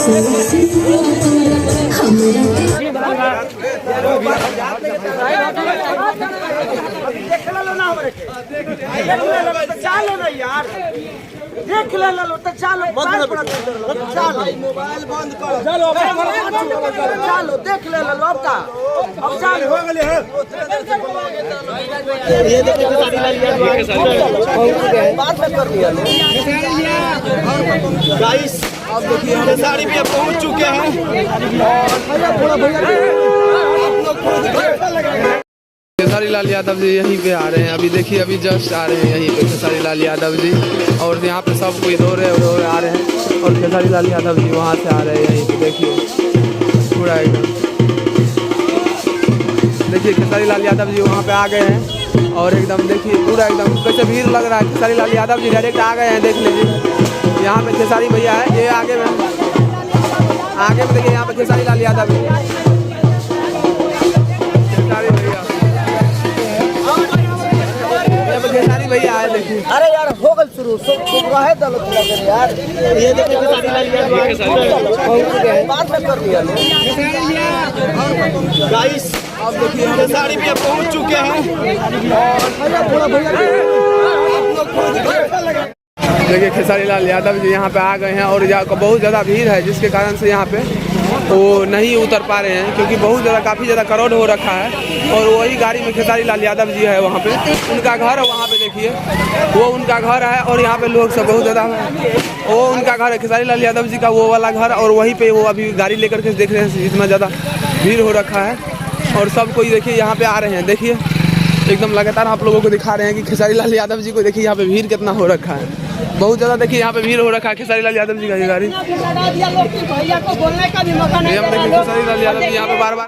देख ले लो तो चलो मोबाइल बंद करो चलो देख ले लो अब का अब चलो हो गए है ये देखिए बात कर दिया गाइस अब देखिए हम साड़ी पे पहुंच चुके हैं खेसारी लाल यादव जी यहीं पे आ रहे हैं। अभी देखिए अभी जस्ट आ रहे हैं यहीं पे खेसारी लाल यादव जी, और यहाँ पे सब कोई दौड़ रहे आ रहे हैं, और खेसारी लाल यादव जी वहाँ से आ रहे हैं यहीं पे। देखिए पूरा एकदम देखिए खेसारी लाल यादव जी वहाँ पे आ गए हैं, और एकदम देखिए पूरा एकदम कैसे भीड़ लग रहा है। खेसारी लाल यादव जी डायरेक्ट आ गए हैं, देख लीजिए यहाँ पे खेसारी भैया है, ये आगे में देखिए यहाँ पे खेसारी लाल यादव जी खेसारी भैया आए देखिए। अरे यार हो गल शुरू रहे दलो यार ये देखिए खेसारी लाल यादव बात कर दिया गाइस अब देखिए हम साड़ी पे पहुंच चुके हैं देखिए खेसारी लाल यादव जी यहाँ पे आ गए हैं, और बहुत ज़्यादा भीड़ है जिसके कारण से यहाँ पे वो नहीं उतर पा रहे हैं, क्योंकि बहुत ज़्यादा काफ़ी ज़्यादा क्राउड हो रखा है। और वही गाड़ी में खेसारी लाल यादव जी है, वहाँ पे उनका घर है, वहाँ पे देखिए वो उनका घर है, और यहाँ पे लोग सब बहुत ज़्यादा वो उनका घर है खेसारी लाल यादव जी का वो वाला घर, और वहीं पे वो अभी गाड़ी लेकर के देख रहे हैं इतना ज़्यादा भीड़ हो रखा है। और सब कोई देखिए यहाँ पे आ रहे हैं, देखिए एकदम लगातार आप लोगों को दिखा रहे हैं कि खेसारी लाल यादव जी को देखिए यहाँ पे भीड़ कितना हो रखा है, बहुत ज़्यादा देखिए यहाँ पे भीड़ हो रखा है। खेसारी लाल यादव जी का ये गाड़ी, हम देखिए खेसारी लाल यादव जी यहाँ पे बार बार